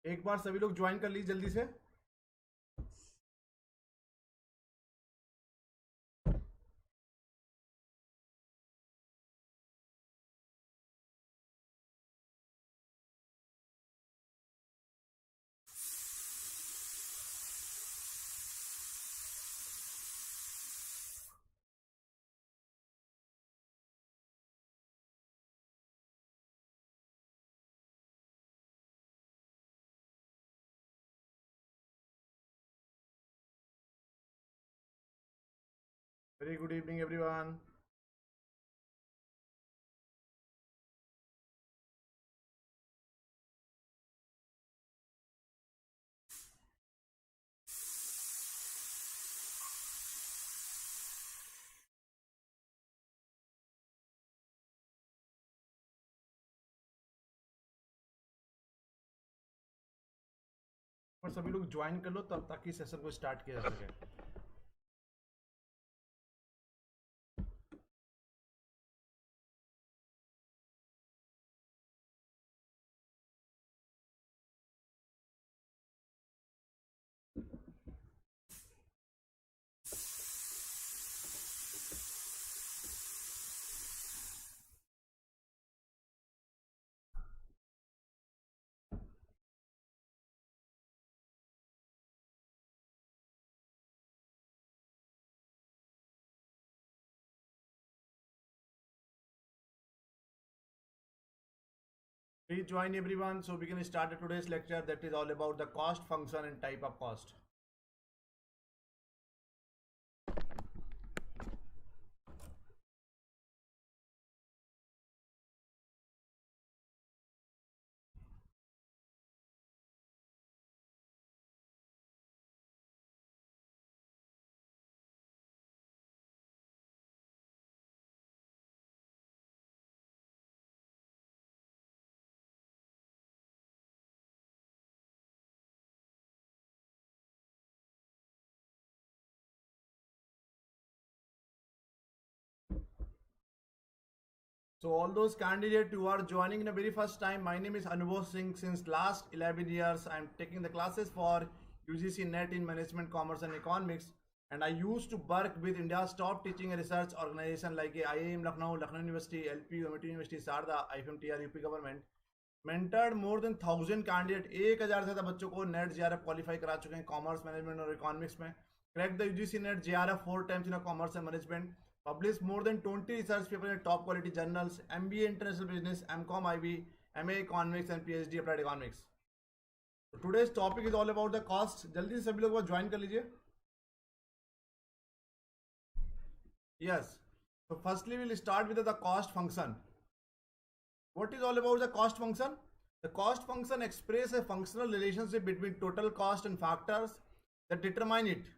एक बार सभी लोग ज्वाइन कर लीजिए जल्दी से। Very good evening everyone. पर सभी लोग ज्वाइन कर लो तब ताकि सेशन को स्टार्ट किया जा सके। Please join everyone so we can start today's lecture that is all about the cost function and type of cost. So all those candidates who are joining in the very first time, my name is Anubhav Singh. Since last 11 years, I am taking the classes for UGC NET in Management, Commerce and Economics. And I used to work with India's top teaching and research organization like IIM Lucknow, Lucknow University, LPU, MIT University, SARDA, IFMTR, UP government. Mentored more than 1000 candidate, 1000 से ज़्यादा बच्चों को net JRF qualify करा चुके हैं commerce management और economics में. Crack the UGC net JRF 4 times in commerce and management. Published more than 20 research papers in top quality journals, MBA International Business, MCOM IB, MA Economics and PhD Applied Economics. So today's topic is all about the cost. जल्दी से सभी लोग join कर लीजिए. Yes. So firstly we'll start with the cost function. What is all about the cost function? The cost function expresses a functional relationship between total cost and factors that determine it.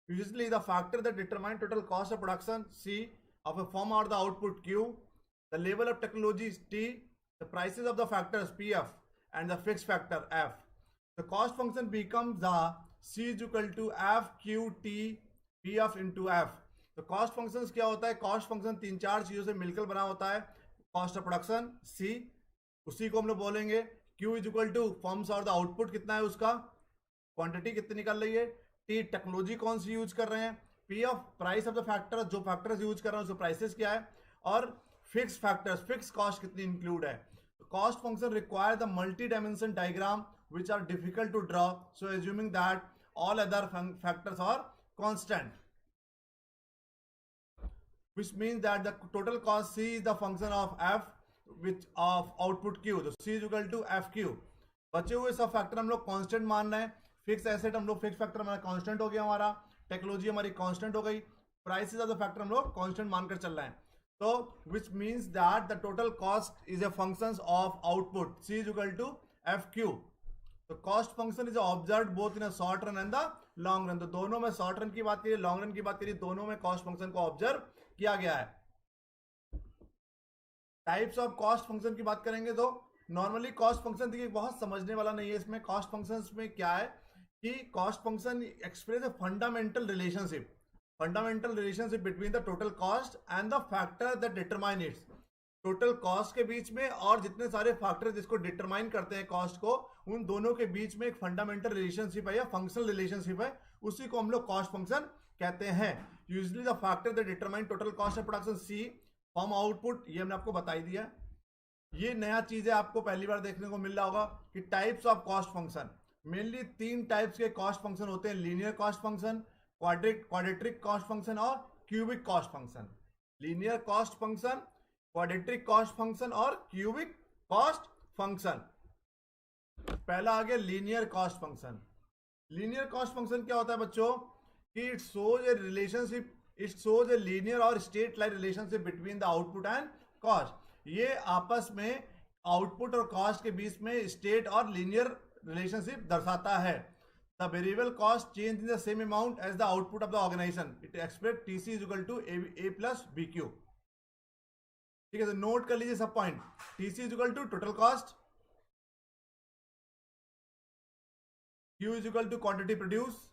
Usually the factor that determine total cost of production C, of a firm or the output Q, the level of technology is T, the prices of the factors PF and the fixed factor F. The cost function becomes the C is equal to F Q T PF into F. तो cost functions क्या होता है? Cost function तीन चार चीजों से मिलकर बना होता है. कॉस्ट ऑफ प्रोडक्शन सी, उसी को हम लोग बोलेंगे Q is equal to firms और द आउटपुट कितना है उसका, क्वांटिटी कितनी निकल रही है. टी टेक्नोलॉजी कौन सी यूज कर रहे हैं. P of price of the factor, जो फैक्टर्स यूज कर रहे हैं उसके प्राइसेस क्या है. और फिक्स फैक्टर्स, फिक्स कॉस्ट कितनी इंक्लूड है. Cost function require the multi dimension diagram which are difficult to draw, so assuming that all other factors are constant, which means that the total cost C is the function of F which of output Q. तो C is equal to FQ. बचे हुए सब factor हम लोग constant मान रहे हैं. Fix asset हम लोग फिक्स फैक्टर हमारा कांस्टेंट हो गया, हमारा टेक्नोलॉजी हमारी कांस्टेंट हो गई, प्राइसेस ऑफ द फैक्टर हम लोग कांस्टेंट मानकर चल रहे हैं. तो which means that the total cost is a function of output C is equal to FQ. तो cost function is observe both in a short run and the long run. तो दोनों में, शॉर्ट रन की बात करिए, long run की बात करिए, दोनों में कॉस्ट फंक्शन को ऑब्जर्व किया गया है. टाइप्स ऑफ कॉस्ट फंक्शन की बात करेंगे तो नॉर्मली कॉस्ट फंक्शन देखिए बहुत समझने वाला नहीं है. इसमें कॉस्ट फंक्शंस में क्या है कि cost function express a fundamental relationship between the total cost and the factor that determine its. Total cost के बीच में और जितने सारे फैक्टर जिसको डिटरमाइन करते हैं कॉस्ट को, उन दोनों के बीच में एक फंडामेंटल रिलेशनशिप है या फंक्शनल रिलेशनशिप है, उसी को हम लोग कॉस्ट फंक्शन कहते हैं। Usually the factor that determine total cost of production C from output, ये हमने आपको बताई दिया। ये नया चीज है, आपको पहली बार देखने को मिल रहा होगा कि types of cost function. Mainly 3 types के कॉस्ट फंक्शन होते हैं, linear cost function, quadratic cost function और cubic cost function. Linear cost function, quadratic cost function और क्यूबिक कॉस्ट फंक्शन। पहला आ गया linear cost function. Linear cost function क्या होता है बच्चों कि it shows a relationship, it shows a linear और straight line relationship between the output and cost. ये आपस में आउटपुट और कॉस्ट के बीच में स्टेट और लीनियर रिलेशनशिप दर्शाता है। The variable cost change in the same amount as the output of the organisation, it express TC is equal to A plus B Q. ठीक है, तो नोट कर लीजिए सब point. TC is equal to total cost, Q is equal to quantity produce,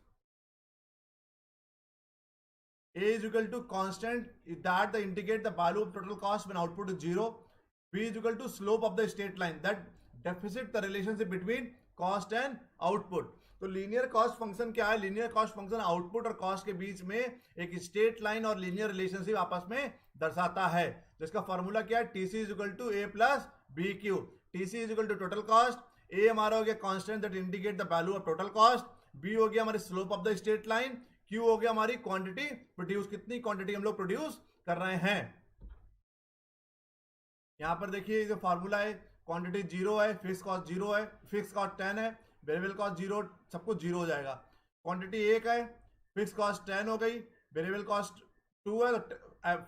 A is equal to constant that indicate the value of total cost when output is 0. B is equal to slope of the straight line that deficit the relationship between cost and output. तो linear cost function क्या है? Linear cost function output और cost के बीच में एक straight line और linear relationship आपस में दर्शाता है, जिसका फॉर्मूला क्या है? TC is equal to A plus B Q. TC is equal to total cost, A हमारा हो गया constant that indicate the value of total cost, B हो गया हमारी slope of the straight line, Q हो गया हमारी क्वांटिटी प्रोड्यूस, कितनी क्वांटिटी हम लोग प्रोड्यूस कर रहे हैं। यहां पर देखिए जो फार्मूला है, क्वांटिटी 0 है, फिक्स कॉस्ट 0 है, फिक्स कॉस्ट 10 है, वेरिएबल कॉस्ट 0, सब कुछ 0 हो जाएगा। क्वांटिटी 1 है, फिक्स कॉस्ट 10 हो गई, वेरिएबल कॉस्ट 2 है, तो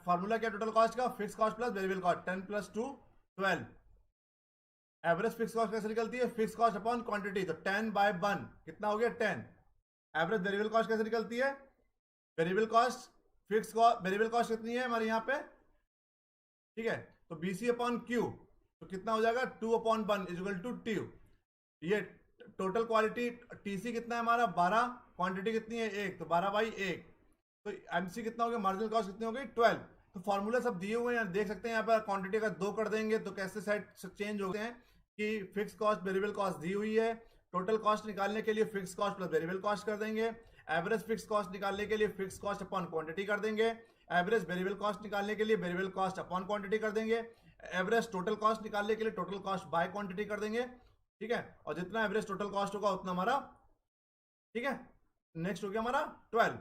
फार्मूला क्या टोटल कॉस्ट का? Fix cost plus variable cost, 10 plus 2 12। Average fix cost कैसे निकलती है? फिक्स कॉस्ट अपॉन क्वांटिटी, तो 10/1 कितना हो गया? 10। एवरेज वेरिएबल कॉस्ट कैसे निकलती है? Variable cost fix cost, variable cost कितनी है हमारे यहाँ पे? ठीक है, तो BC अपॉन क्यू, तो कितना हो जाएगा? 2/1 इज इक्वल टू ट्यू। ये टोटल क्वालिटी TC कितना है हमारा? 12, क्वांटिटी कितनी है? 1, तो 12/1, तो MC कितना हो गया? मार्जिनल कॉस्ट कितनी हो गई? 12। तो फॉर्मूला सब दिए हुए हैं, देख सकते हैं यहाँ पर। क्वांटिटी अगर 2 कर देंगे तो कैसे सेट चेंज होते हैं कि फिक्स कॉस्ट वेरिएबल कॉस्ट दी हुई है, टोटल कॉस्ट निकालने के लिए fix cost plus variable cost कर देंगे, एवरेज फिक्स कॉस्ट निकालने के लिए फिक्स कॉस्ट अपॉन क्वांटिटी कर देंगे, एवरेज वेरिएबल कॉस्ट निकालने के लिए वेरिएबल कॉस्ट अपॉन क्वांटिटी कर देंगे, एवरेज टोटल कॉस्ट निकालने के लिए टोटल कॉस्ट बाय क्वांटिटी कर देंगे। ठीक है, और जितना एवरेज टोटल कॉस्ट होगा उतना हमारा, ठीक है, नेक्स्ट हो गया हमारा 12।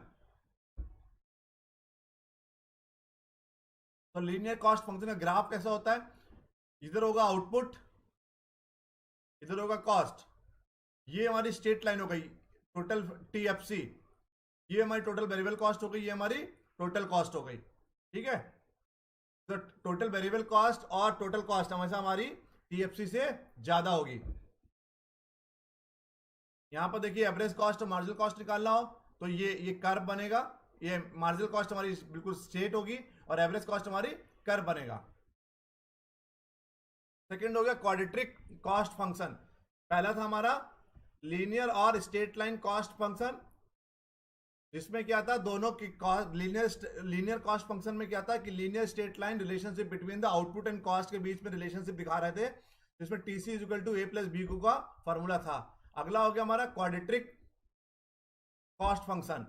तो लीनियर कॉस्ट फंक्शन का ग्राफ कैसा होता है? इधर होगा आउटपुट, इधर होगा कॉस्ट, ये हमारी स्ट्रेट लाइन हो गई टोटल TFC, ये हमारी टोटल वेरिएबल कॉस्ट हो गई, ये हमारी टोटल कॉस्ट हो गई। ठीक है, तो टोटल वेरिएबल कॉस्ट और टोटल कॉस्ट हमेशा हमारी TFC से ज्यादा होगी। यहां पर देखिए एवरेज कॉस्ट और मार्जिनल कॉस्ट निकालना हो तो ये कर्व बनेगा, ये मार्जिनल कॉस्ट हमारी बिल्कुल स्ट्रेट होगी और एवरेज कॉस्ट हमारी कर्व बनेगा। सेकंड हो गया क्वाड्रेटिक कॉस्ट फंक्शन। पहला था हमारा लीनियर और स्ट्रेट लाइन कॉस्ट फंक्शन, जिसमें क्या था? दोनों की कॉस्ट, लीनियर कॉस्ट फंक्शन में क्या था कि linear straight line relationship between the output and cost के बीच में रिलेशनशिप दिखा रहे थे, जिसमें TC is equal to A plus B Q का फॉर्मूला था। अगला हो गया हमारा quadratic cost function.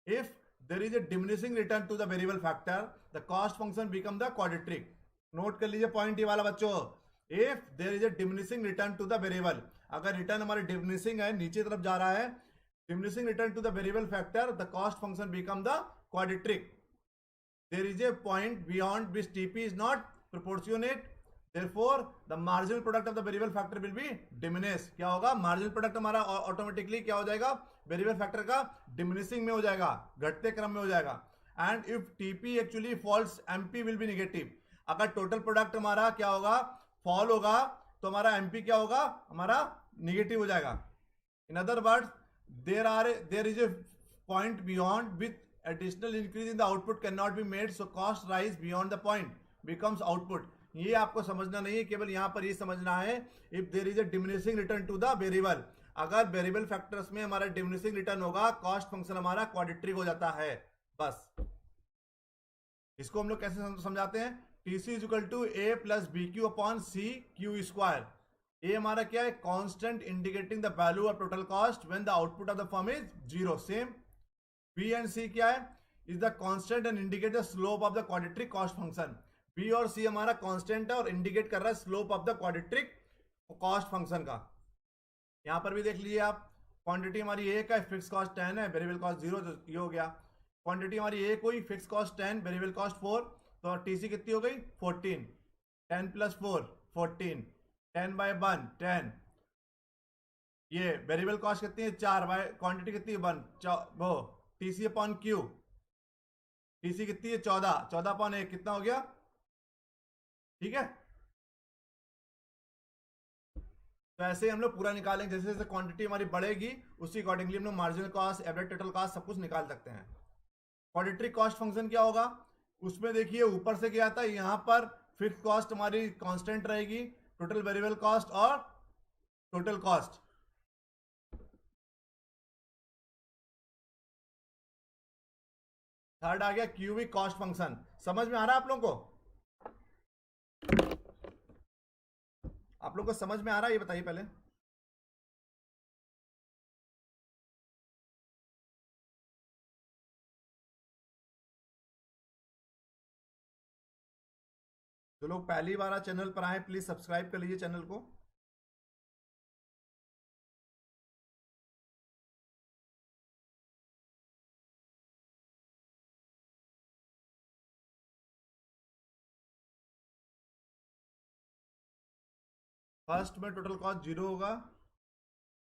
If there is a diminishing return to the variable factor, the cost function become the quadratic. Note कर लीजिए पॉइंट ये वाला बच्चों, if there is a diminishing return to the variable, अगर रिटर्न हमारे diminishing है, नीचे तरफ जा रहा है, diminishing return to the variable factor, the cost function become the quadratic. There is a point beyond which TP is not proportionate, therefore the marginal product of the variable factor will be diminish। क्या होगा? Marginal product हमारा automatically क्या हो जाएगा? Variable factor का diminishing में हो जाएगा, घटते क्रम में हो जाएगा। And if TP actually falls, MP will be negative. अगर टोटल प्रोडक्ट हमारा क्या होगा? फॉल होगा, तो हमारा MP क्या होगा? हमारा नेगेटिव हो जाएगा। In other words, there is a point beyond with additional increase in the output can not be made, so cost rise beyond the point becomes output. ये आपको समझना नहीं है, केवल यहां पर ये समझना है if there is a diminishing return to the variable, अगर वेरिएबल फैक्टर्स में हमारा डिमिनिशिंग रिटर्न होगा, कॉस्ट फंक्शन हमारा क्वाड्रेटिक हो जाता है। बस इसको हम लोग कैसे समझाते हैं? T C is equal to A plus B Q upon C Q square. A हमारा क्या है, constant indicating the value of total cost when the output of the firm is zero. Same B and C क्या है, is the constant and indicate the slope of the quadratic cost function. B और C हमारा constant है और indicate कर रहा है slope of the quadratic cost function का। यहां पर भी देख लीजिए आप, क्वांटिटी हमारी एक है, फिक्स कॉस्ट 10 है, वेरिएबल कॉस्ट 0, तो ये हो गया। क्वांटिटी हमारी एक हुई, फिक्स कॉस्ट 10, वेरिएबल कॉस्ट 4, तो टीसी कितनी हो गई 14। 10 प्लस 4 14, 10 बाय 1 10। ये वेरिएबल कॉस्ट कितनी है 4 बाय क्वांटिटी कितनी है 1, वो टीसी अपॉन क्यू, टीसी कितनी है 14, 14 अपॉन 1 कितना हो गया, ठीक है। तो ऐसे ही हम लोग पूरा निकालेंगे, जैसे जैसे क्वांटिटी हमारी बढ़ेगी उसी अकॉर्डिंगली हम लोग marginal cost, average total cost सब कुछ निकाल सकते हैं। क्वाड्रेटिक कॉस्ट फंक्शन क्या होगा, उसमें देखिए ऊपर से क्या आता है, यहां पर फिक्स कॉस्ट हमारी कांस्टेंट रहेगी, टोटल वेरिएबल कॉस्ट और टोटल कॉस्ट। थर्ड आ गया क्यूबिक कॉस्ट फंक्शन। समझ में आ रहा है आप लोगों को, आप लोगों को समझ में आ रहा है, ये बताइए पहले। जो लोग पहली बार चैनल पर आए प्लीज सब्सक्राइब कर लीजिए चैनल को। फर्स्ट में टोटल कॉस्ट 0 होगा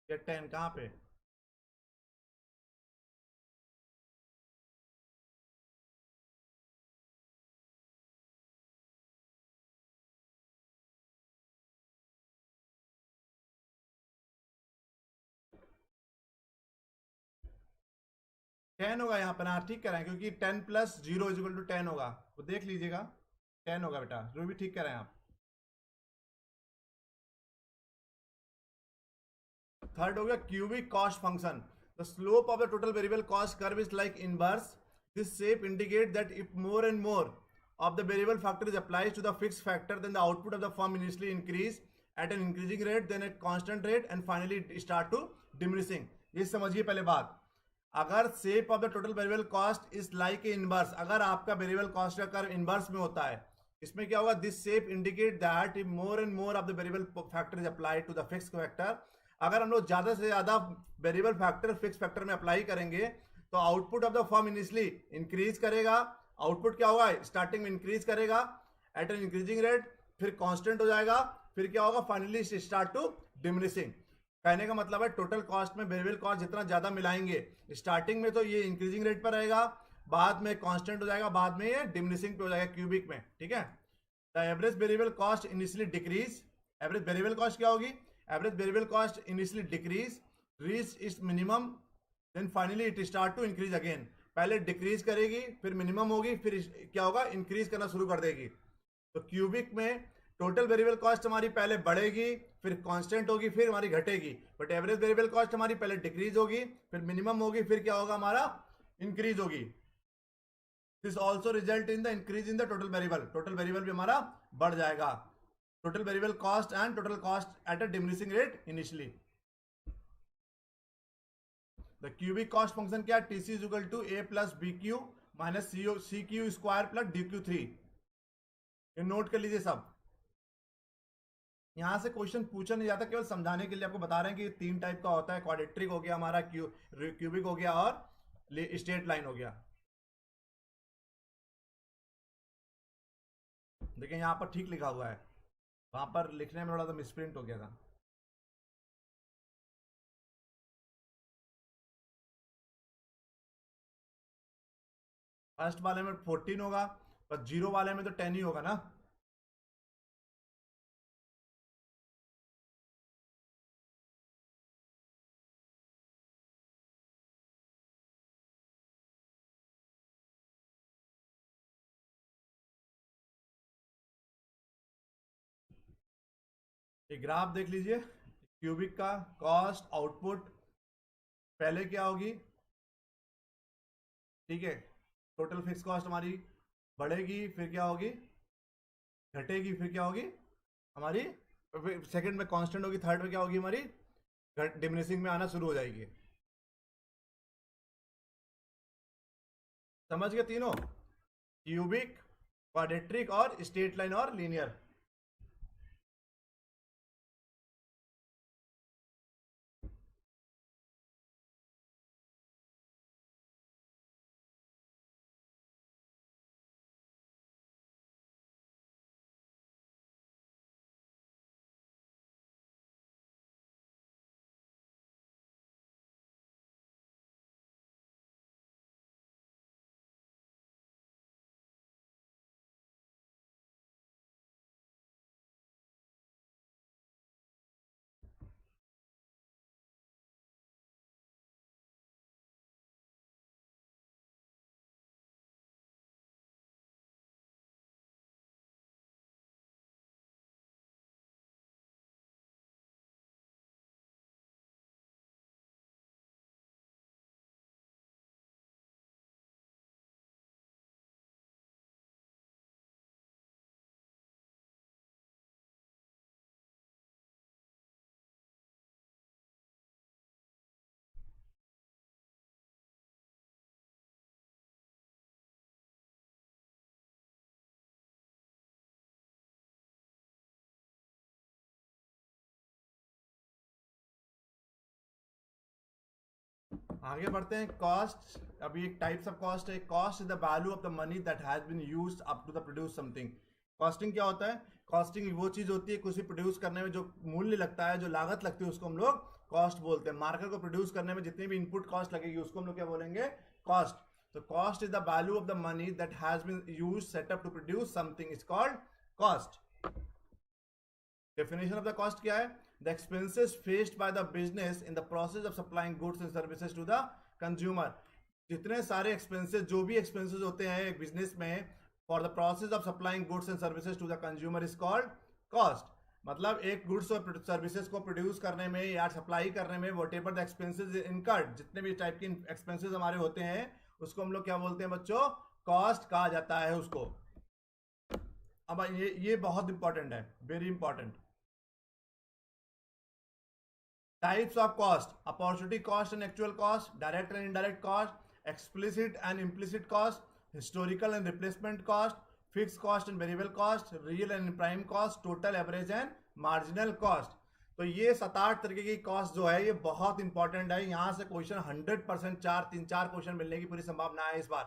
या 10, कहां पे, टेन होगा यहाँ पर। हाँ ठीक कह रहे हैं, क्योंकि 10 प्लस 0 इज इक्वल टू 10 होगा, वो देख लीजिएगा 10 होगा बेटा, जो भी ठीक कह रहे हैं आप। थर्ड हो गया cubic cost function. The slope of the total variable cost curve is like inverse. This shape indicate that if more and more of the variable factor is applied to the fixed factor, then the output of the firm initially increase at an increasing rate, then a constant rate, and finally it start to diminishing। ये समझिए पहले बात, अगर shape of the total variable cost is like a inverse, अगर आपका variable cost का curve inverse में होता है, इसमें क्या होगा, this shape indicate that if more and more of the variable factor is applied to the fix factor, अगर हम लोग ज्यादा से ज्यादा वेरिएबल फैक्टर फिक्स फैक्टर में अप्लाई करेंगे तो output of the firm initially increase करेगा। आउटपुट क्या होगा, स्टार्टिंग में इंक्रीज करेगा एट एन इंक्रीजिंग रेट, फिर कांस्टेंट हो जाएगा, फिर क्या होगा, फाइनली स्टार्ट टू डिमिनिशिंग। कहने का मतलब है टोटल कॉस्ट में वेरिएबल कॉस्ट जितना ज्यादा मिलाएंगे, स्टार्टिंग में तो ये इंक्रीजिंग रेट पर रहेगा, बाद में कांस्टेंट हो जाएगा, बाद में ये डिमिनिशिंग पे हो जाएगा क्यूबिक में, ठीक है। The average variable cost initially decrease, average variable cost क्या होगी, average variable cost initially decrease reach its minimum, then finally it start to increase again. पहले डिक्रीज करेगी, फिर मिनिमम होगी, फिर क्या होगा, इंक्रीज करना शुरू कर देगी। तो क्यूबिक में टोटल वेरिएबल कॉस्ट हमारी पहले बढ़ेगी, फिर कांस्टेंट होगी, फिर हमारी घटेगी, बट एवरेज वेरिएबल कॉस्ट हमारी पहले डिक्रीज होगी, फिर मिनिमम होगी, फिर क्या होगा, हमारा इंक्रीज होगी। This also result in the increase in the total variable, total variable भी हमारा बढ़ जाएगा। Total variable cost and total cost at a diminishing rate initially. The cubic cost function क्या है, TC is equal to A plus B q minus c Q square plus d q 3। ये note कर लीजिए सब, यहां से question पूछा नहीं जाता, केवल समझाने के लिए आपको बता रहे हैं कि तीन टाइप का होता है, क्वाड्रेटिक हो गया हमारा, क्यूबिक हो गया और स्ट्रेट लाइन हो गया। देखिए यहां पर ठीक लिखा हुआ है, वहां पर लिखने में थोड़ा सा मिसप्रिंट हो गया था। फर्स्ट वाले में 14 होगा, पर जीरो वाले में तो 10 ही होगा ना। एक ग्राफ देख लीजिए, क्यूबिक का कॉस्ट आउटपुट पहले क्या होगी, ठीक है, टोटल फिक्स कॉस्ट हमारी बढ़ेगी, फिर क्या होगी, घटेगी, फिर क्या होगी हमारी, सेकंड में कांस्टेंट होगी, थर्ड में क्या होगी हमारी, डिमिनिशिंग में आना शुरू हो जाएगी। समझ गए तीनों, क्यूबिक, क्वाड्रेटिक और स्ट्रेट लाइन और लीनियर। आगे बढ़ते हैं, कॉस्ट। अभी एक टाइप्स ऑफ कॉस्ट है। Cost is the value of the money that has been used up to the produce something. Costing क्या होता है? कॉस्टिंग वो चीज होती है कुछ भी प्रोड्यूस करने में जो मूल्य लगता है, जो लागत लगती है, उसको हम लोग कॉस्ट बोलते हैं। मार्केट को प्रोड्यूस करने में जितनी भी इनपुट कॉस्ट लगेगी उसको हम लोग क्या बोलेंगे? कॉस्ट। तो cost is the value of the money that has been used setup to produce something is called cost. Definition of the cost क्या है? The expenses faced by the business in the process of supplying goods and services to the consumer। जितने सारे expenses, जो भी expenses होते हैं एक business में for the process of supplying goods and services to the consumer is called cost। मतलब एक गुड्स और सर्विसेज को प्रोड्यूस करने में या सप्लाई करने में whatever the expenses incurred, जितने भी टाइप के एक्सपेंसेस हमारे होते हैं उसको हम लोग क्या बोलते हैं बच्चों? कॉस्ट कहा जाता है उसको। अब ये बहुत इंपॉर्टेंट है, very important. Types of cost: opportunity cost and actual cost, direct and indirect cost, explicit and implicit cost, historical and replacement cost, fixed cost and variable cost, real and prime cost, total, average and marginal cost। तो ये 7-8 तरीके की cost जो है ये बहुत important है। यहाँ से क्वेश्चन 100% 3-4 क्वेश्चन मिलने की पूरी संभावना है इस बार।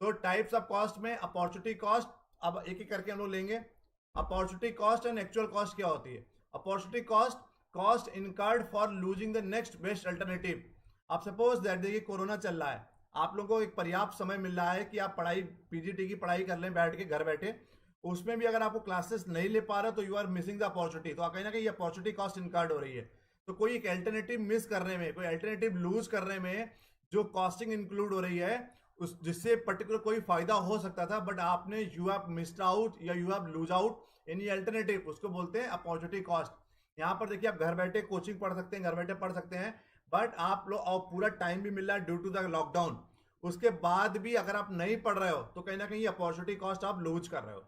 तो टाइप्स ऑफ कॉस्ट में अपॉर्चुनिटी कॉस्ट, अब एक एक करके हम लोग लेंगे। Opportunity cost and actual cost क्या होती है? Opportunity cost, cost incurred for losing the next best alternative. आप सपोज दैट, देखिए कोरोना चल रहा है, आप लोगों को एक पर्याप्त समय मिल रहा है कि आप पढ़ाई, पीजीटी की पढ़ाई कर लें बैठ के, घर बैठे। उसमें भी अगर आपको क्लासेस नहीं ले पा रहे तो you are missing the opportunity. तो कहीं ना कहीं अपॉर्चुनिटी कॉस्ट इनकर्ड हो रही है। तो कोई एक अल्टरनेटिव मिस करने में, कोई अल्टरनेटिव लूज करने में जो कॉस्टिंग इंक्लूड हो रही है, उस जिससे पर्टिकुलर कोई फायदा हो सकता था बट आपने यू हैव मिस्ड आउट या you have lose out in alternative, उसको बोलते हैं अपॉर्चुनिटी कॉस्ट। यहाँ पर देखिए आप घर बैठे कोचिंग पढ़ सकते हैं, घर बैठे पढ़ सकते हैं, बट आप लोग और पूरा टाइम भी मिल रहा है ड्यू टू द लॉकडाउन। उसके बाद भी अगर आप नहीं पढ़ रहे हो तो कहीं ना कहीं अपॉर्चुनिटी कॉस्ट आप लूज कर रहे हो।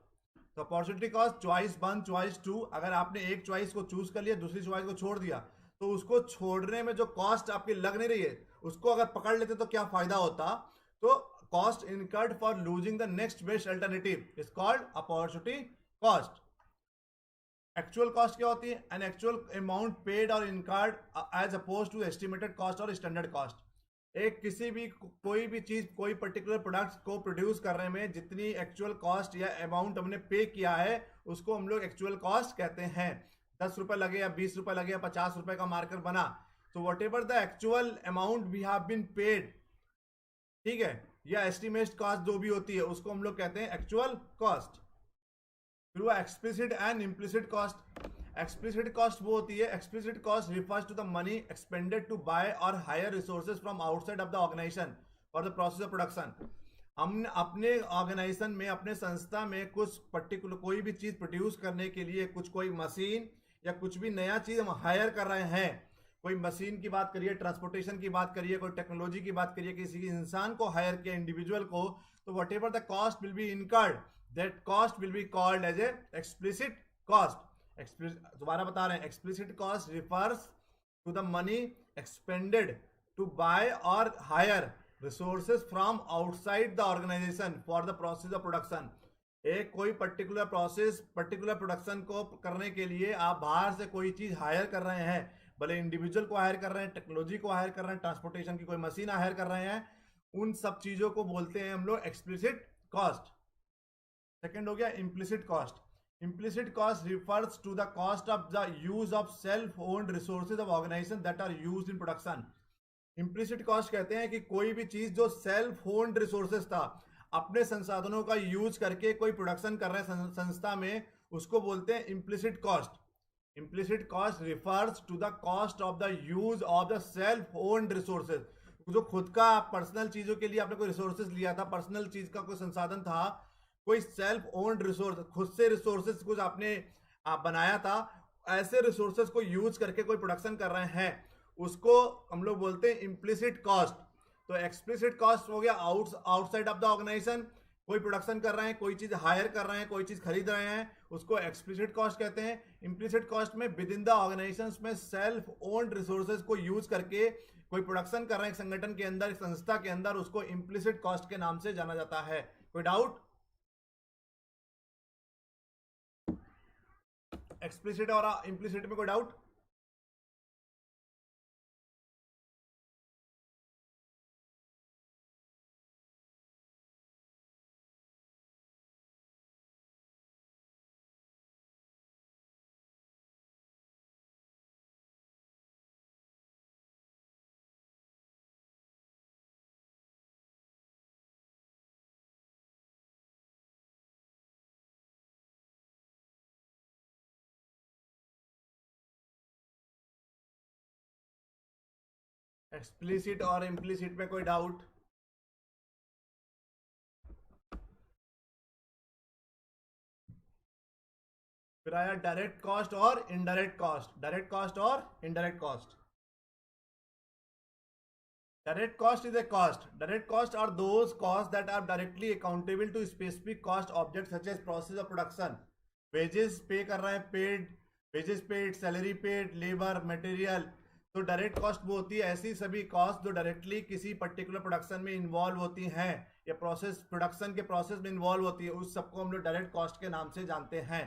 तो अपॉर्चुनिटी कॉस्ट चॉइस 1, चॉइस 2, अगर आपने एक चॉइस को चूज कर लिया, दूसरी चॉइस को छोड़ दिया, तो उसको छोड़ने में जो कॉस्ट आपकी लग नहीं रही है उसको अगर पकड़ लेते तो क्या फायदा होता? तो cost incurred for losing the next best alternative is called opportunity cost. Actual cost क्या होती है? An actual amount paid or incurred as opposed to estimated cost or standard cost. एक किसी भी कोई भी चीज, कोई पर्टिकुलर प्रोडक्ट्स को प्रोड्यूस करने में जितनी एक्चुअल कॉस्ट या अमाउंट हमने पे किया है उसको हम लोग एक्चुअल कॉस्ट कहते हैं। 10 रुपए लगे या 20 रुपए लगे या 50 रुपए का मार्कर बना, तो whatever the actual amount we have been paid, ठीक है, या एस्टिमेट कॉस्ट जो भी होती है उसको हम लोग कहते हैं एक्चुअल कॉस्ट। फिर explicit and implicit cost. Explicit cost वो होती है, explicit cost refers to the money expended to buy और hire resources from outside of the organisation for the process of production. हमने अपने ऑर्गेनाइजेशन में, अपने संस्था में कुछ पर्टिकुलर कोई भी चीज प्रोड्यूस करने के लिए कुछ कोई मशीन या कुछ भी नया चीज हम हायर कर रहे हैं, कोई मशीन की बात करिए, ट्रांसपोर्टेशन की बात करिए, कोई टेक्नोलॉजी की बात करिए, किसी इंसान को हायर किया, इंडिविजुअल को, तो whatever the cost will be incurred, that cost will be called as a explicit cost. दोबारा बता रहे हैं, explicit cost refers to the money expended to buy और hire resources from outside the organisation for the process of production. एक कोई particular process, particular production को करने के लिए आप बाहर से कोई चीज हायर कर रहे हैं, भले इंडिविजुअल को हायर कर रहे हैं, टेक्नोलॉजी को हायर कर रहे हैं, ट्रांसपोर्टेशन की कोई मशीन हायर कर रहे हैं, उन सब चीजों को बोलते हैं हम लोग एक्सप्लिसिट कॉस्ट। सेकंड हो गया implicit cost. Implicit cost refers to the cost of the use of self owned resources of organization that are used in production. Implicit cost कहते हैं कि कोई भी चीज जो सेल्फ ओन्ड रिसोर्सेज था, अपने संसाधनों का यूज करके कोई प्रोडक्शन कर रहे हैं संस्था में, उसको बोलते हैं implicit cost. Implicit cost refers to the cost of the use of the self owned resources. जो खुद का पर्सनल चीजों के लिए आपने कोई रिसोर्सेज लिया था, पर्सनल चीज का कोई संसाधन था, कोई सेल्फ ओन्ड रिसोर्स, खुद से रिसोर्सेज कुछ आपने बनाया था, ऐसे रिसोर्सेज को यूज करके कोई प्रोडक्शन कर रहे हैं, उसको हम लोग बोलते हैं इम्प्लिसिट कॉस्ट। तो एक्सप्लिसिट कॉस्ट हो गया आउटसाइड ऑफ द ऑर्गेनाइजेशन, कोई प्रोडक्शन कर रहे हैं, कोई चीज हायर कर रहे हैं, कोई चीज खरीद रहे हैं, उसको एक्सप्लिसिट कॉस्ट कहते हैं। इम्प्लिसिट कॉस्ट में विद इन द ऑर्गेनाइजेशन में सेल्फ ओन्ड रिसोर्सेज को यूज करके कोई प्रोडक्शन कर रहे हैं संगठन के अंदर, संस्था के अंदर, उसको इम्प्लिसिट कॉस्ट के नाम से जाना जाता है। कोई डाउट? एक्सप्लिसिट और इम्प्लिसिट में कोई डाउट? एक्सप्लिसिट और इम्प्लिसिट में कोई डाउट? फिर आया डायरेक्ट कॉस्ट और इनडायरेक्ट कॉस्ट। डायरेक्ट कॉस्ट और indirect cost. Direct cost is a cost. Direct costs are those costs that are directly accountable to specific cost objects such as process of production. Wages पे कर रहे हैं, paid, wages paid, salary paid, labor, material. तो direct cost वो होती है ऐसी सभी कॉस्ट जो डायरेक्टली किसी पर्टिकुलर प्रोडक्शन में इन्वॉल्व होती हैं या प्रोडक्शन के प्रोसेस में इन्वॉल्व होती है, उस सबको हम लोग डायरेक्ट कॉस्ट के नाम से जानते हैं।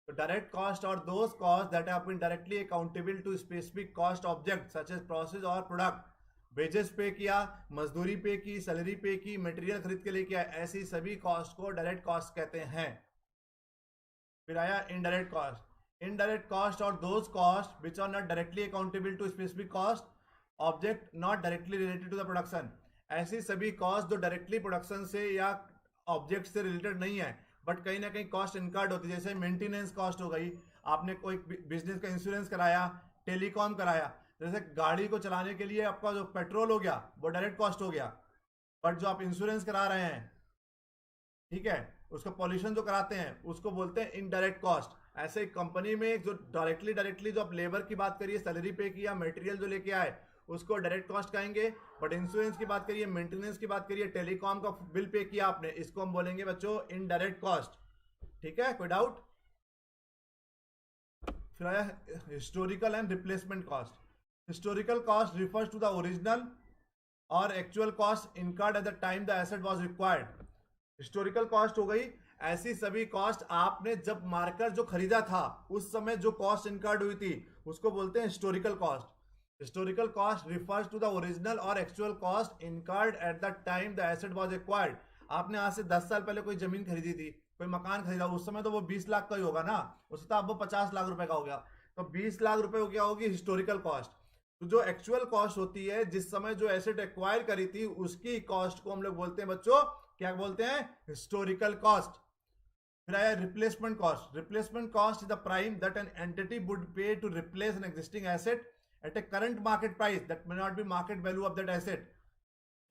तो direct cost are those cost that have been directly accountable to specific cost object such as process or product. Wages pay किया, मजदूरी पे की, सैलरी पे की, मटेरियल खरीद के लिए किया, ऐसी सभी कॉस्ट को डायरेक्ट कॉस्ट कहते हैं। फिर आया indirect cost. Indirect cost are those cost which are not directly accountable to specific cost object not directly related to the production. ऐसी सभी कॉस्ट जो डायरेक्टली प्रोडक्शन से या ऑब्जेक्ट से रिलेटेड नहीं है बट कहीं ना कहीं कॉस्ट इनकर्ड होती है, जैसे मेंटेनेंस कॉस्ट हो गई, आपने कोई बिजनेस का इंश्योरेंस कराया, टेलीकॉम कराया, जैसे गाड़ी को चलाने के लिए आपका जो पेट्रोल हो गया वो डायरेक्ट कॉस्ट हो गया, बट जो आप इंश्योरेंस करा रहे हैं, ठीक है, उसका पॉल्यूशन जो कराते हैं उसको बोलते हैं इनडायरेक्ट कॉस्ट। ऐसे कंपनी में जो डायरेक्टली जो आप लेबर की बात करिए, सैलरी पे किया, मटेरियल जो लेके आए, उसको डायरेक्ट कॉस्ट कहेंगे। बट इंश्योरेंस की बात करिए, मेंटेनेंस की बात करिए, टेलीकॉम का बिल पे किया आपने, इसको हम बोलेंगे बच्चों इनडायरेक्ट कॉस्ट। ठीक है, कोई डाउट? फिर आया historical and replacement cost. Historical cost refers to the original or actual cost incurred at the time the asset was required. Historical cost हो गई ऐसी सभी कॉस्ट आपने जब मार्कर जो खरीदा था उस समय जो कॉस्ट इनकर्ड हुई थी उसको बोलते हैं historical cost. Historical cost refers to the original और actual cost incurred at the time the asset was acquired. आपने आज से 10 साल पहले कोई जमीन खरीदी थी, कोई मकान खरीदा, उस समय तो वो 20 लाख का ही होगा ना, उससे तो अब वो 50 लाख रुपए का हो गया, तो 20 लाख रुपए हो गया होगी हिस्टोरिकल कॉस्ट। तो जो एक्चुअल कॉस्ट होती है जिस समय जो एसेट एक्वायर करी थी उसकी कॉस्ट को हम लोग बोलते हैं बच्चों, क्या बोलते हैं? Historical cost. फिर आया replacement cost. Replacement cost is the prime that an entity would pay to replace an existing asset at a current market price that may not be market value of that asset.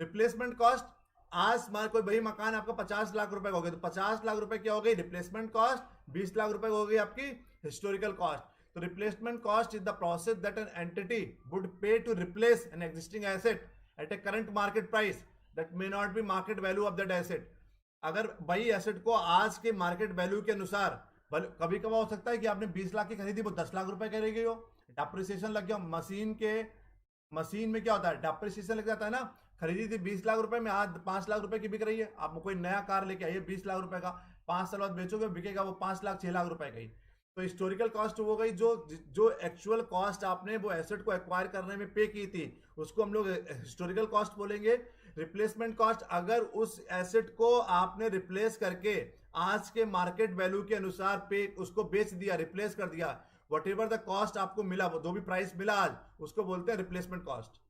Replacement cost, आज मान कोई वही मकान आपका 50 लाख रुपए का हो गया, तो 50 लाख रुपए क्या हो गई? Replacement cost. 20 लाख रुपए हो गई आपकी हिस्टोरिकल कॉस्ट। तो replacement cost is the process that an entity would pay to replace an existing asset at a current market price that may not be market value of that asset. अगर वही asset को आज के market value के अनुसार, कभी कभार हो सकता है कि आपने 20 लाख की खरीदी, वो 10 लाख रुपए करेगी हो, डेप्रिसिएशन लग गया। मशीन में क्या होता है, डेप्रिसिएशन लग जाता है ना। खरीदी थी 20 लाख रुपए में, आज 5 लाख रुपए की बिक रही है। आप कोई नया कार लेके आइए 20 लाख रुपए का, 5 साल बाद बेचोगे, बिकेगा वो 5 लाख 6 लाख रुपए का ही। तो हिस्टोरिकल कॉस्ट हो गई, जो एक्चुअल कॉस्ट आपने वो एसेट को एक्वायर करने में पे की थी, उसको हम लोग हिस्टोरिकल कॉस्ट बोलेंगे। रिप्लेसमेंट कॉस्ट, अगर उस एसेट को आपने रिप्लेस करके आज के मार्केट वैल्यू के अनुसार पे उसको बेच दिया, रिप्लेस कर दिया, वट एवर द कॉस्ट आपको मिला, वो जो भी प्राइस मिला आज, उसको बोलते हैं रिप्लेसमेंट कॉस्ट।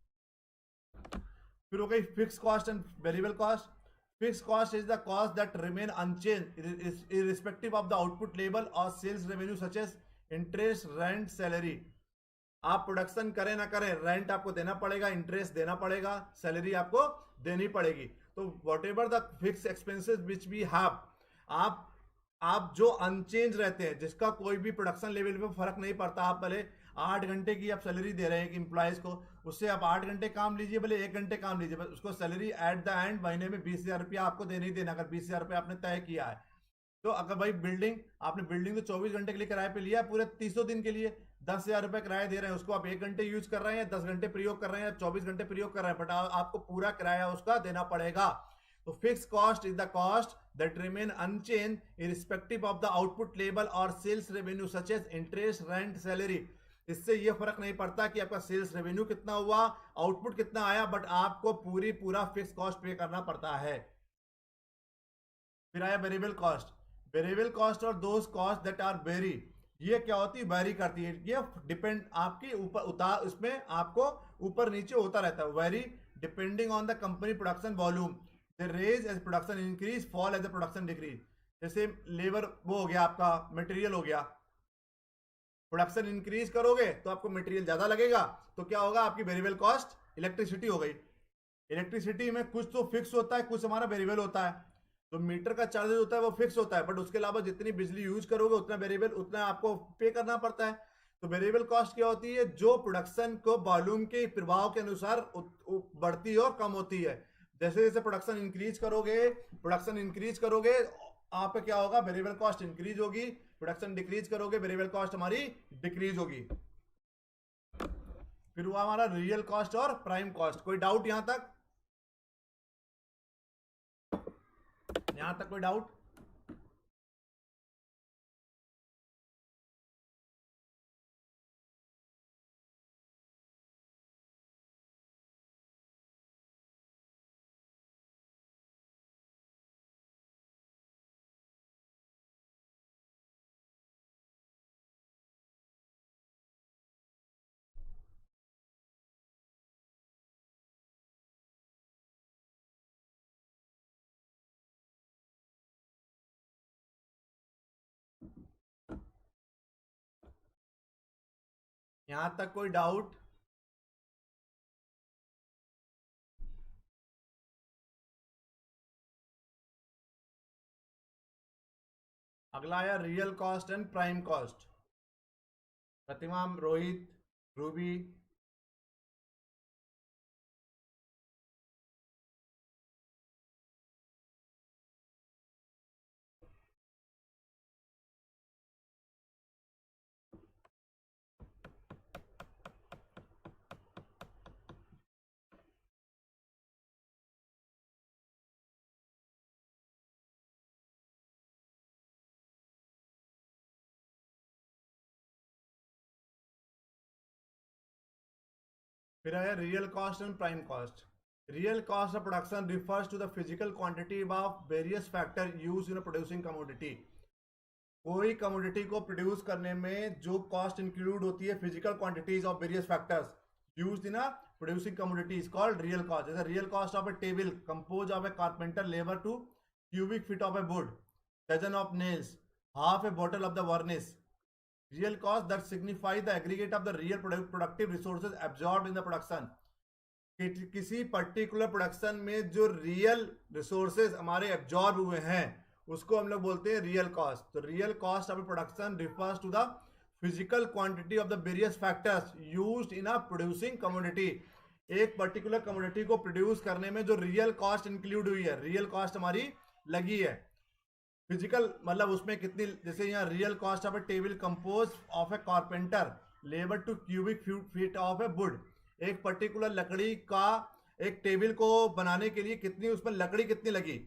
फिर हो गई fix cost and variable cost. Fix cost is the cost that remain unchange irrespective of the output level और sales revenue such as interest, rent, salary. आप प्रोडक्शन करें ना करें, रेंट आपको देना पड़ेगा, इंटरेस्ट देना पड़ेगा, सैलरी आपको देनी पड़ेगी। तो whatever the fix expenses which we have, आप जो अनचेंज रहते हैं, जिसका कोई भी प्रोडक्शन लेवल पे फर्क नहीं पड़ता। आप भले 8 घंटे की आप सैलरी दे रहे हैं इंप्लॉयज को, उससे आप 8 घंटे काम लीजिए, भले 1 घंटे काम लीजिए, उसको सैलरी एट द एंड महीने में 20,000 रुपया आपको देना ही देना, अगर 20,000 रुपया आपने तय किया है। तो अगर भाई आपने बिल्डिंग तो 24 घंटे के लिए किराए पे लिया, पूरे 300 दिन के लिए 10,000 रुपए किराया दे रहे हैं, उसको आप 1 घंटे यूज कर रहे हैं, 10 घंटे प्रयोग कर रहे हैं, 24 घंटे प्रयोग कर रहे हैं, बट आपको पूरा किराया उसका देना पड़ेगा। तो fix cost is the cost that remain unchange irrespective of the output level और sales revenue such as interest, rent, salary. इससे ये फर्क नहीं पड़ता कि आपका सेल्स रेवेन्यू कितना हुआ, आउटपुट कितना आया, बट आपको पूरा फिक्स कॉस्ट पे करना पड़ता है। फिर आया variable cost. Variable cost are those cost that are very, ये क्या होती है, वेरी करती है, ये डिपेंड आपके ऊपर उसमें आपको ऊपर नीचे होता रहता है। Very depending on the company production volume, they rise as production increase, fall as the production decrease. जैसे लेबर वो हो गया, आपका मटेरियल हो गया, प्रोडक्शन इंक्रीज करोगे तो आपको मटेरियल ज्यादा लगेगा, तो क्या होगा, आपकी वेरिएबल कॉस्ट इलेक्ट्रिसिटी हो गई। इलेक्ट्रिसिटी में कुछ तो फिक्स होता है, कुछ हमारा वेरिएबल होता है। तो मीटर का चार्जेस होता है वो फिक्स होता है, बट उसके अलावा जितनी बिजली यूज करोगे उतना वेरिएबल, उतना आपको पे करना पड़ता है। तो वेरिएबल कॉस्ट क्या होती है, जो प्रोडक्शन को वॉल्यूम के प्रभाव के अनुसार बढ़ती है और कम होती है। जैसे जैसे प्रोडक्शन इंक्रीज करोगे आपका क्या होगा, वेरिएबल कॉस्ट इंक्रीज होगी। प्रोडक्शन डिक्रीज करोगे, वेरिएबल कॉस्ट हमारी डिक्रीज होगी। फिर हुआ हमारा रियल कॉस्ट और प्राइम कॉस्ट। कोई डाउट यहां तक? कोई डाउट? यहां तक कोई डाउट? अगला आया real cost and prime cost. Pratima, Rohit, Ruby, फिर आया real cost and prime cost. Real cost of production refers to the physical quantity of various factor use in producing commodity. कोई कमोडिटी को प्रोड्यूस करने में जो कॉस्ट इंक्लूड होती है, physical quantities of various factors used in producing commodity is called real cost. जैसे real cost of a table compose of a carpenter labour two cubic feet of a wood, dozen of nails, half a bottle of the varnish. Real cost that signify the aggregate of the real productive resources absorbed in the production. किसी particular production में जो real resources हमारे absorb हुए हैं उसको हम लोग बोलते हैं रियल कॉस्ट। तो real cost of production refers to the physical quantity of the various factors used in a producing commodity. एक पर्टिकुलर कमोडिटी को प्रोड्यूस करने में जो रियल कॉस्ट इंक्लूड हुई है, रियल कॉस्ट हमारी लगी है। फिजिकल मतलब उसमें कितनी, जैसे यहाँ real cost of a table compose of a carpenter labour two cubic feet of a wood. एक पर्टिकुलर लकड़ी का एक टेबल को बनाने के लिए कितनी, उसमें लकड़ी कितनी लगी,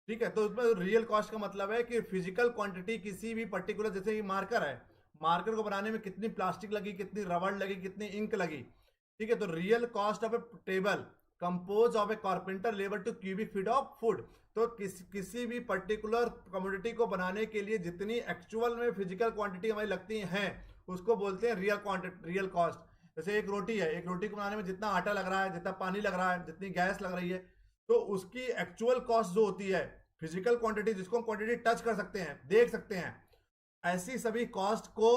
ठीक है। तो उसमें रियल कॉस्ट का मतलब है कि फिजिकल क्वांटिटी किसी भी पर्टिकुलर, जैसे कि मार्कर है, मार्कर को बनाने में कितनी प्लास्टिक लगी, कितनी रबड़ लगी, कितनी इंक लगी, ठीक है। तो real cost of a table compose of a carpenter labour two cubic feet of food. तो किसी भी पर्टिकुलर कमोडिटी को बनाने के लिए जितनी एक्चुअल में फिजिकल क्वांटिटी हमारी लगती हैं उसको बोलते हैं रियल क्वांटिटी, रियल कॉस्ट। जैसे एक रोटी है, एक रोटी को बनाने में जितना आटा लग रहा है, जितना पानी लग रहा है, जितनी गैस लग रही है, तो उसकी एक्चुअल कॉस्ट जो होती है, फिजिकल क्वांटिटी जिसको हम क्वांटिटी टच कर सकते हैं, देख सकते हैं, ऐसी सभी कॉस्ट को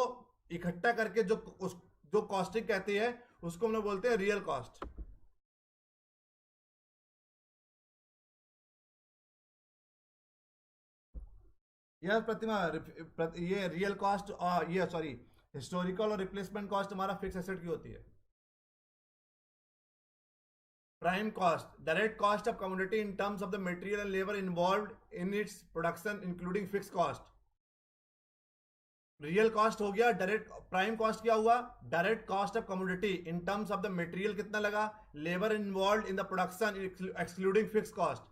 इकट्ठा करके जो कॉस्टिंग कहती है उसको हम लोग बोलते हैं रियल कॉस्ट। यह प्रतिमा ये रियल कॉस्ट और ये सॉरी हिस्टोरिकल और रिप्लेसमेंट कॉस्ट हमारा फिक्स एसेट की होती है। Prime cost, direct cost of commodity in terms of the material and labour involved in its production including fix cost. Real cost हो गया। डायरेक्ट प्राइम कॉस्ट क्या हुआ, direct cost of commodity in terms of the material कितना लगा, labour involved in the production excluding fix cost.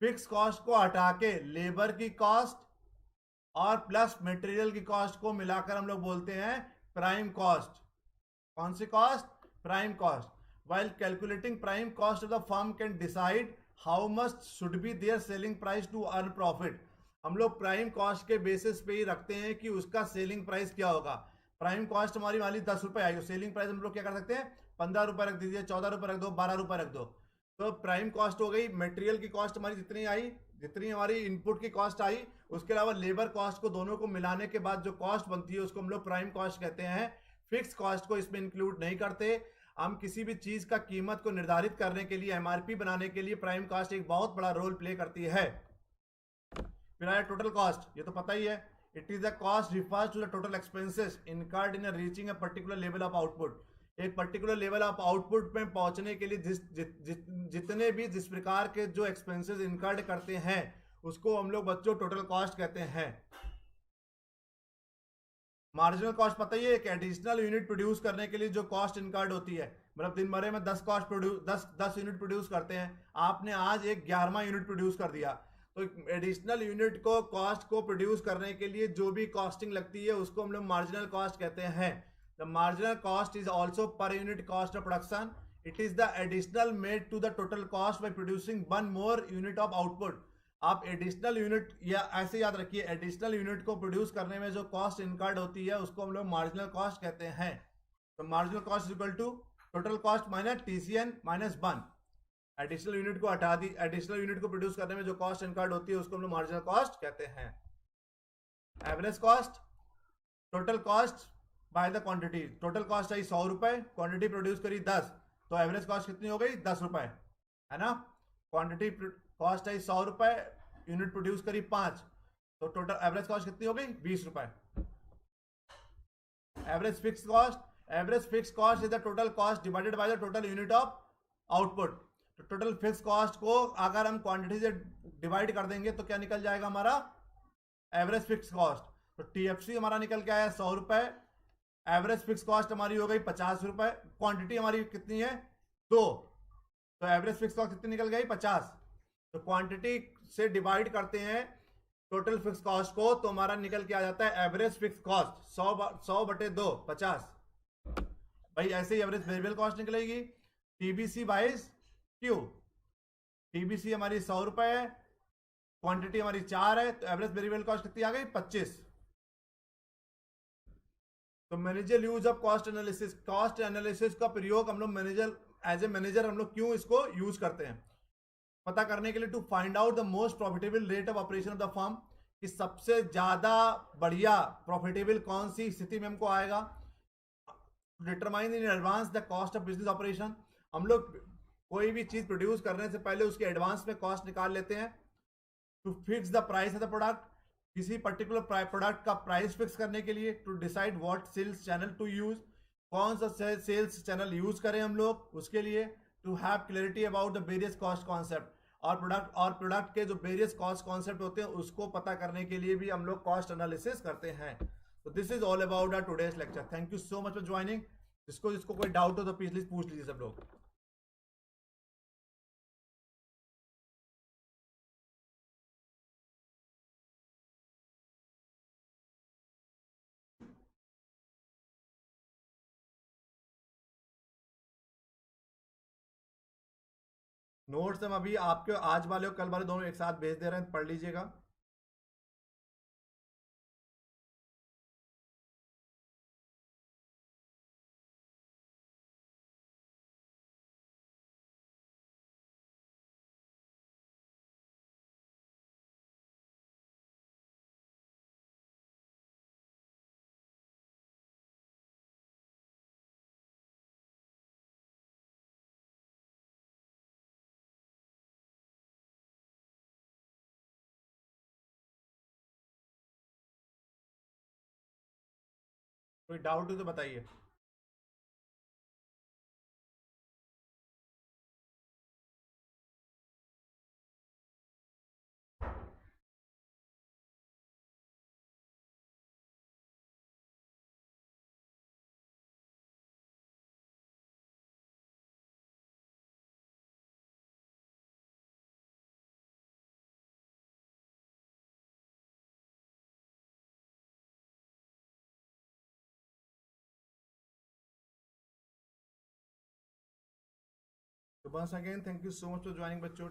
Fix cost को हटा के labour की कॉस्ट और प्लस मटेरियल की कॉस्ट को मिलाकर हम लोग बोलते हैं प्राइम कॉस्ट। कौन सी cost, prime cost. While calculating prime cost of the firm can decide how much should be their selling price to earn profit। हम लोग प्राइम कॉस्ट के बेसिस पे ही रखते हैं कि उसका सेलिंग प्राइस क्या होगा। प्राइम कॉस्ट हमारी वाली 10 रुपए आई, सेलिंग प्राइस हम लोग क्या कर सकते हैं, 15 रुपए रख दीजिए, 14 रुपए रख दो, 12 रुपए रख दो। तो प्राइम कॉस्ट हो गई। मटेरियल की कॉस्ट हमारी जितनी आई, जितनी हमारी इनपुट की कॉस्ट आई, उसके अलावा लेबर कॉस्ट को दोनों को मिलाने के बाद जो कॉस्ट बनती है उसको हम लोग प्राइम कॉस्ट कहते हैं। फिक्स कॉस्ट को इसमें इंक्लूड नहीं करते। हम किसी भी चीज का कीमत को निर्धारित करने के लिए, एमआरपी बनाने के लिए प्राइम कॉस्ट एक बहुत बड़ा रोल प्ले करती है। फिर आया टोटल कॉस्ट, ये तो पता ही है। It is the cost refers to the total expenses incurred in reaching a particular level of output. एक पर्टिकुलर लेवल ऑफ आउटपुट में पहुंचने के लिए जितने भी जिस प्रकार के जो एक्सपेंसेस इनकर्ड करते हैं उसको हम लोग बच्चों टोटल कॉस्ट कहते हैं। मार्जिनल कॉस्ट पता ही है, एक एडिशनल यूनिट प्रोड्यूस करने के लिए जो कॉस्ट इनकर्ड होती है। मतलब दिन भर में 10 यूनिट प्रोड्यूस करते हैं, आपने आज एक 11वां यूनिट प्रोड्यूस कर दिया, तो एडिशनल यूनिट को कॉस्ट को प्रोड्यूस करने के लिए जो भी कॉस्टिंग लगती है उसको हम लोग मार्जिनल कॉस्ट कहते हैं। The marginal cost is also per unit cost of production. It is the additional made to the total cost by producing 1 more unit of output. आप एडिशनल यूनिट, या ऐसे याद रखिए, एडिशनल यूनिट को produce करने में जो कॉस्ट इनकर्ड होती है उसको हम लोग मार्जिनल कॉस्ट कहते हैं। तो marginal cost equal to total cost minus TCN minus 1। Additional unit को हटा दी, एडिशनल यूनिट को प्रोड्यूस करने में जो कॉस्ट इनकर्ड होती है उसको हम लोग मार्जिनल कॉस्ट कहते हैं। Average cost, total cost by the quantity. Total cost आई 100 रुपए, क्वांटिटी प्रोड्यूस करी 10, तो एवरेज कॉस्ट कितनी हो गई, 10 रुपए, है ना। क्वांटिटी कॉस्ट आई 100 रुपए, यूनिट प्रोड्यूस करी 5, तो टोटल एवरेज कॉस्ट कितनी हो गई, 20 रुपए। Average fix cost, average fix cost is the total cost divided by the total unit of output. तो टोटल फिक्स कॉस्ट को अगर हम क्वांटिटी से डिवाइड कर देंगे तो क्या निकल जाएगा हमारा, एवरेज फिक्स कॉस्ट। तो टीएफसी हमारा निकल के आया 100 रुपए, एवरेज फिक्स कॉस्ट हमारी हो गई 50 रुपए, क्वांटिटी हमारी कितनी है 2, तो एवरेज फिक्स कॉस्ट कितनी निकल गई 50। तो क्वांटिटी से डिवाइड करते हैं टोटल फिक्स कॉस्ट को, तो हमारा निकल के आ जाता है एवरेज फिक्स कॉस्ट 100 बटे 2 50। भाई ऐसे ही एवरेज वेरिएबल कॉस्ट निकलेगी, टीबीसी बाइस क्यू। टीबीसी हमारी 100 रुपए है, क्वांटिटी हमारी 4 है, तो एवरेज वेरिएबल कॉस्ट कितनी आ गई 25। तो manager use of cost analysis, cost analysis का प्रयोग हम लोग मैनेजर एज ए मैनेजर हम लोग क्यों इसको यूज करते हैं, पता करने के लिए। To find out the most profitable rate of operation of the firm, कि सबसे ज्यादा बढ़िया प्रॉफिटेबल कौन सी स्थिति में हमको आएगा। Determine in advance the cost of business operation, हम लोग कोई भी चीज प्रोड्यूस करने से पहले उसके एडवांस में कॉस्ट निकाल लेते हैं। To fix the price of the product, किसी पर्टिकुलर प्रोडक्ट का प्राइस फिक्स करने के लिए, to decide what sales channel to use, कौन सा सेल्स चैनल यूज करें हम लोग उसके लिए, to have clarity about the various cost concept, और प्रोडक्ट के जो वेरियस कॉस्ट कॉन्सेप्ट होते हैं उसको पता करने के लिए भी हम लोग कॉस्ट एनालिसिस करते हैं। तो this is all about our today's lecture. Thank you so much for joining. जिसको जिसको कोई डाउट हो तो प्लीज पूछ लीजिए सब लोग। नोट्स हम अभी आपके आज वाले और कल वाले दोनों एक साथ भेज दे रहे हैं, पढ़ लीजिएगा। कोई डाउट हो तो बताइए। तो once again, thank you so much for joining बच्चों।